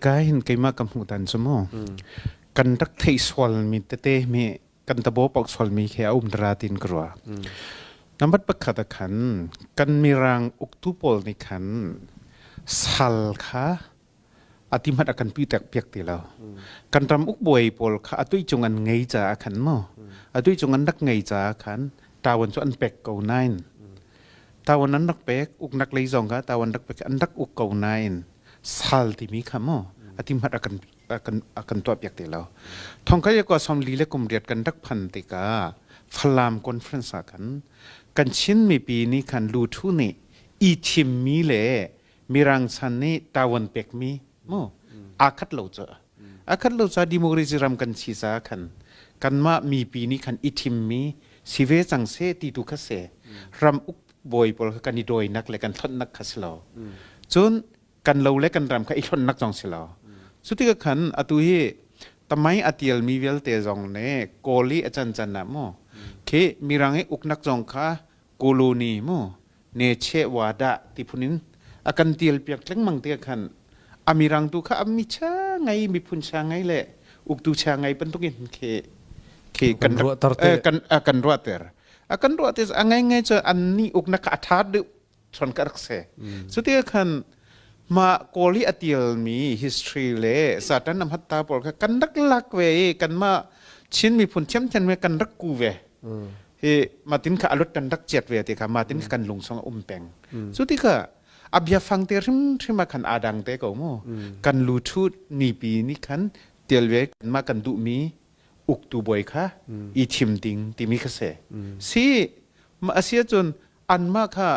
กาหินไกมากำหูตันสมอกันรักไทยสวลมีเตมีกันตะโบปอกสวลมีแค่อุ้มราตินกรัวน้ำบัดประคัตขันกันมีรางอุกตุปอลในขันสัลค่ะอติมัดอากันปีแตกเปียกตีแล้วกันรำอุกบวยปอลค่ะอตุยจงอันไงจ่าขันมออตุยจงอันนักไงจ่าขันตาวันจอันเป็กเก่าไนน์ตาวันนั้นนักเป็กอุกนักเลยจงค่ะตาวันนักเป็กอันนักอุกเก่าไนน์สัลที่มีค่ะมออติมัดอากันตัวเปียกตีแล้วทองก็ยังก็สมลีเล็กกุมเรียดกันรักพันติกาฟลามคอนเฟรนซ์กันชินมีปีนี้คันลูทุนี่อีทิมมีเล่มีรังสันนี่ตาวันเป็กมีโมอาคัดโลจาดิโมกรีซิรัมกันชีซากันมามีปีนี้คันอีทิมมีสิเวจังเซติตุคเสรัมอุกบอยปอลกันนิโดยนักเล็กันทนนักขัสลอจนกันเราเล็กันรำกันอีทนนักจองสิลอสุดที่ขันอตุฮีทำไมอติลมีเวลเตจงเน่โกลีอาจารย์จันนะโมเคมีรังให้อุกนักจงค่ะกูลูนีโมเนเชวาดะที่พูนินอากันตีลเปียกเล็งมังเตียขันอามีรังตุค่ะอามีช่างไงมีพุนช่างไงแหละอุกตุช่างไงเป็นตุกินเคกันรัวกันรัวเตอร์อากันรัวเตอร์อันไงจะอันนี้อุกนักอัฐาดุชนกักเสสุดที่ขันมาโกลีอติลมี history เลยสัตว์นั้นนำฮัตตาปอลกันรักลักเวกันมาชินมีพุนเชื่อมชันเวกันรักกูเวเฮมาตินข้าอรุณกันรักเจ็ดเวทีข้ามาตินกันลงสองอุ้มแปงสุดที่ข้าอับยาฟังเตอริมที่มาขันอาดังเตก็โมกันลูทูดนีปีนี้ขันเตียลเวกันมากันดุมีอุกตูบอยค่ะอีชิมติงที่มีกระแสซีมาอาเซียจนอันมาค่ะ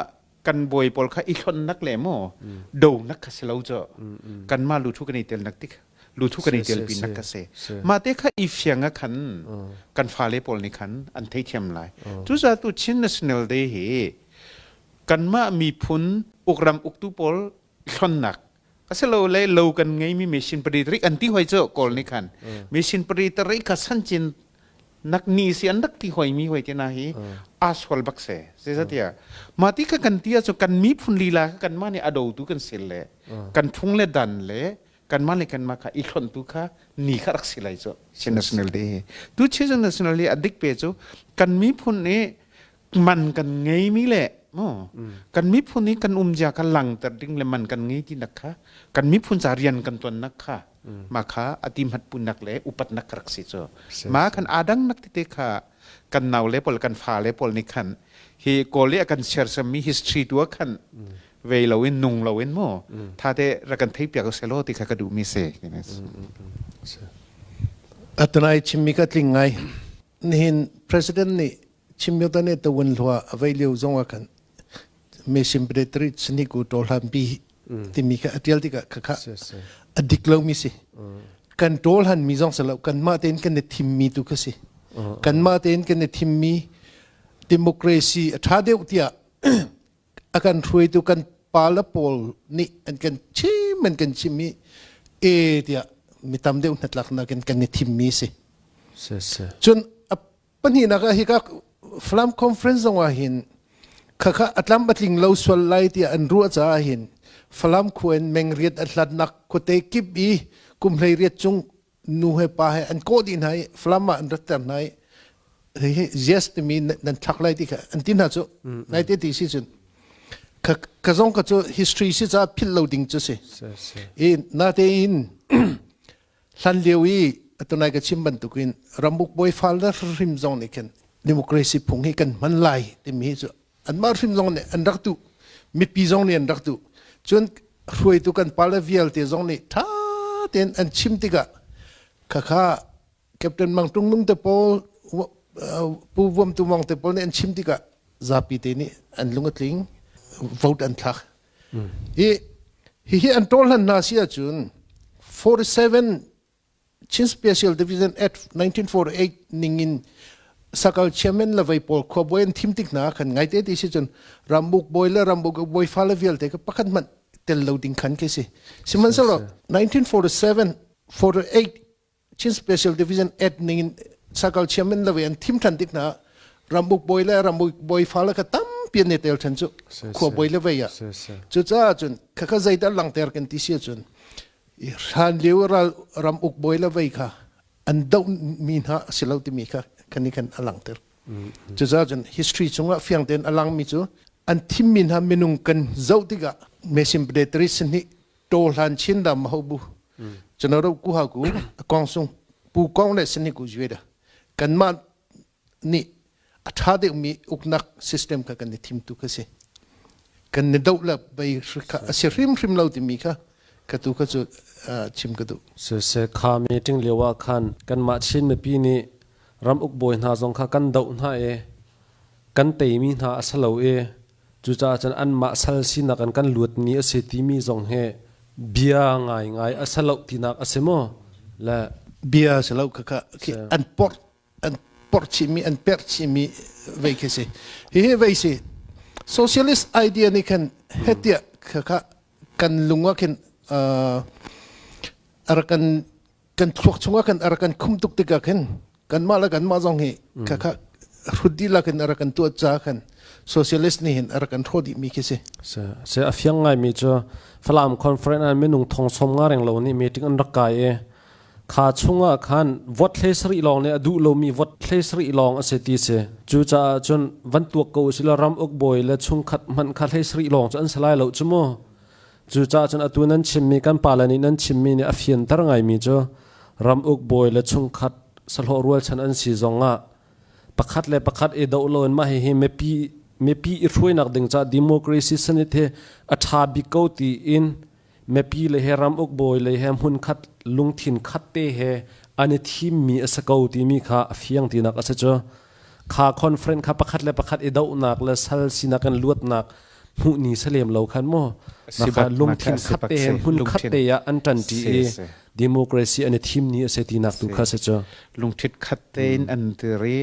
กันบอยปอลค่ะอีคนนักเลโมดูนักขัสเลาจ่อกันมาลูทูกันในเตียลนักติกลูทุกันในเตียลปีนักเกษมาเตค่ะอีเฟียงขันกันฟาเลปอลในขันอันเทียมไลทุจาตุชิน national day เฮกันมามีพุนอุกรำอุกตุปอลชนนักก็เสเราเลยเรากันไงมีเมชินปริตริกอันที่หอยเจ้ากอลในขันเมชินปริตริกขัสันจินนักนีสิอันนักที่หอยมีหอยเจนาฮีอาสวลบักเสเสียทีมาที่กันที่จะกันมีพุนลีลากันมาเนี่ยอดูตุกันเสร็จเลยกันพุ่งเลยดันเลยกันมาเลยกันมาค่ะอีกคนตุค่ะนี่ค่ะรักสิไลจ้ะเช่น national day ตุเช่น national day อดีตเปจ้ะกันมีพุนนี้มันกันไงมีแหละกันมีพุนนี้กันจากกันหลังแต่ดิ้งเลยมันกันไงที่นักค่ะกันมีพุนจารียนกันตัวนักค่ะมาค่ะอติมัดปุนักเลยอุปัตนักรักสิจ้ะมาคันอาดังนักที่ค่ะกันนาวเลปอลกันฟ้าเลปอลนี่คันเฮโกเลกันเชิร์สมี history ตัวคันเวลาเว้นนุ่งเราเว้นโมถ้าเดรักันที่เปียกเซโลติค่ะก็ดูมีเสกนี่อัตนายชิมมิกัดลิงไงนี่ president นี่ชิมมิตันเนี่ยตัววันหัวเวลิวจงว่ากันเมชิมเบรตริสนิกูโตลัมบีที่มีค่ะอัตยลติกะค่ะอดิกลามิสิกันโตลันมีจงสลับกันมาเต้นกันในทีมมีตุกสิกันมาเต้นกันในทีมมีดิโมคราซีถ้าเดียวที่อาการช่วยตุกันปาลปอลนี่อันกันชิมันกันชิมีที่มีตามเดียวนัดหลักนักกันในทีมมีสิจนปัญหานักฮิกฟลามคอนเฟรนซ์ตรงว่าหินข้าอัตลัมบัดลิงเราสวลไลที่อันรู้จ้าหินฟลามควรเมงเรียดอัตลัดนักโคเตกิบีกุมเลยเรียดจงนูเฮปาเฮอันโคดินให้ฟลามอันรัตตันให้เฮ้ยเจสต์มีนันทักไลที่ค่ะอันที่น่าจะในที่ที่สิจนข้าจงข้าจะ history สิจะพิลโลดิ้งจุสิน่าจะอินสันเลียวีตัวนายก็ชิมบันตุกินรัมบุกบอยฟาลล์ริมซองนี่กันดิโมคราซีพุ่งให้กันมันไล่ที่มีจุอันมาริมซองเนี่ยอันรักตุมีปีซองเนี่ยอันรักตุจนรวยตุกันพาเลวิลที่ซองนี่ท่าเต็นอันชิมติกะข้าแคปเทนมังตุงนุ่งเตปอลผู้วมตุมังเตปอลเนี่ยอันชิมติกะซาปีเตนี่อันลุงกลิงvoteอันทักอันโตลันนาเซียจุน47ชิน Special Division Act 1948นิ่งสักการเชมเมนละไว้พอขบวนทีมติกนาขันไงเตติสิจนรัมบุกบอยและรัมบุกบอยฟาเลวิลเตก็ปักกันมันเตลลูดิ้งขันแค่สิมันสลบ1947 48ชิน Special Division Act นิ่งสักการเชมเมนละไว้อันทีมทันติกนารัมบุกบอยและรัมบุกบอยฟาเลก็ตั้มเปลี่ยนเตลทันจุขบวนละไว้อะจุดจ้าจนข้าใจด้านหลังเตอร์กันที่เสียจน han lewral ram uk boila vai kha an dau min ha silau ti mi kha kani kan alang ter chu za jan history chunga fiang ten alang mi chu an thim min ha menung kan zau tiga mesim predatory sni tol han chin da mahobu chanaro ku ha ku kong sung pu kong le sni ku jweda kan ma ni atha de mi uknak system ka kan thim tu ka se kan ne dau la bai kha asirim rim lau ti mi kha ka tu ka chu chim ka du se kha meeting lewa khan kan ma chin me pi ni ram uk boy na zong kha kan dau na e kan te mi na asalo e chu cha chan an ma sal sin na kan Luatni ase ti mi zong he bia ngai asalo tinak asemo la bia salau ka an port chi mi an per chi mi vai ke se he vai se socialist idea ni kan hetia ka kan lunga ken arakan kan thuak chunga kan arakan khumtuk te ka kan mala kan ma jong he ka rudi la kan arakan tu cha kan socialist ni hin arakan thodi mi ke se afyang ngai mi cho falam conference an menung thong som nga reng lo ni meeting an rakai e kha chunga khan vote thesri long ne adu lo mi vote thesri long ase ti se chu cha chon van tuak ko sila ram ok boy le chung khat man kha thesri long chan salai lo chumo chu cha chon atu nan chimmi kan palani nan chimmi ni afian tar ngai mi cho ram ok boy le chung khat salho rual chan an si zonga pakhat le pakhat e do lo ma he mepi I roi nak ding cha democracy sanithe atha bi ko ti in mepi le he ram ok boy le he hun khat lungthin khat te he ani thim mi asako ti mi kha afiang ti nak ase cho kha conference kha pakhat le pakhat e do nak le sal sinakan luat nak mu ni salem lo khan mo na kha lungthin khat te he hun khat te ya an tan ti democracy ani thim ni ase ti nak tu kha se cho lungthit khat te in an tere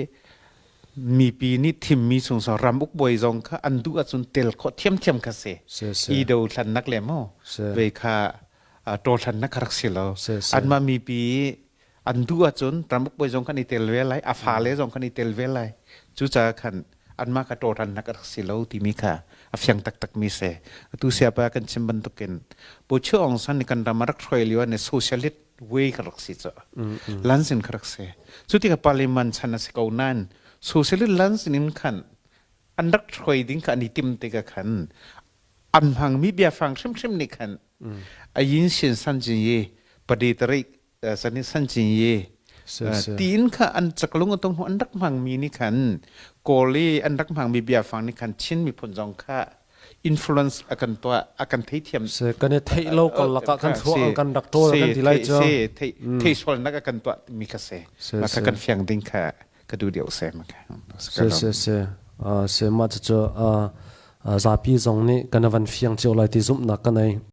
mi pi ni thim mi sung so ram uk boy zong kha an du achun tel kho thiam kha se I do than nak le mo ve kha to than nak rak silo an ma mi pi an du achun ram uk boy zong kha ni tel ve lai a pha le zong kha ni tel ve lai chu cha khan an ma ka to than nak rak silo ti mi kha a fyang tak mi se tu sia pa kan chim ban to ken po chu ong san ni kan ram rak throi liwa ne socialist way ka rak si cha lan sin kha rak se chu ti ka parliament chana se ko nan socialist lands nin khan andak trading ka ni tim te ka khan an hang mi bia fang shim ni khan a yin sin san jin ye padi tari sanin san jin ye tin kha an chaklung tong andak hang mi ni khan koli andak hang mi bia fang ni khan chin mi phun jong kha influence akan thei thiam se kan thei lo kal la ka kan thua kan doctor kan dilai cho se thei sol nak akan to mi ka se ma ka kan fyang ding kha ka du dio se ma ka se ma cho zapi zong ni kan van fiang cho lai ti zum na kan ai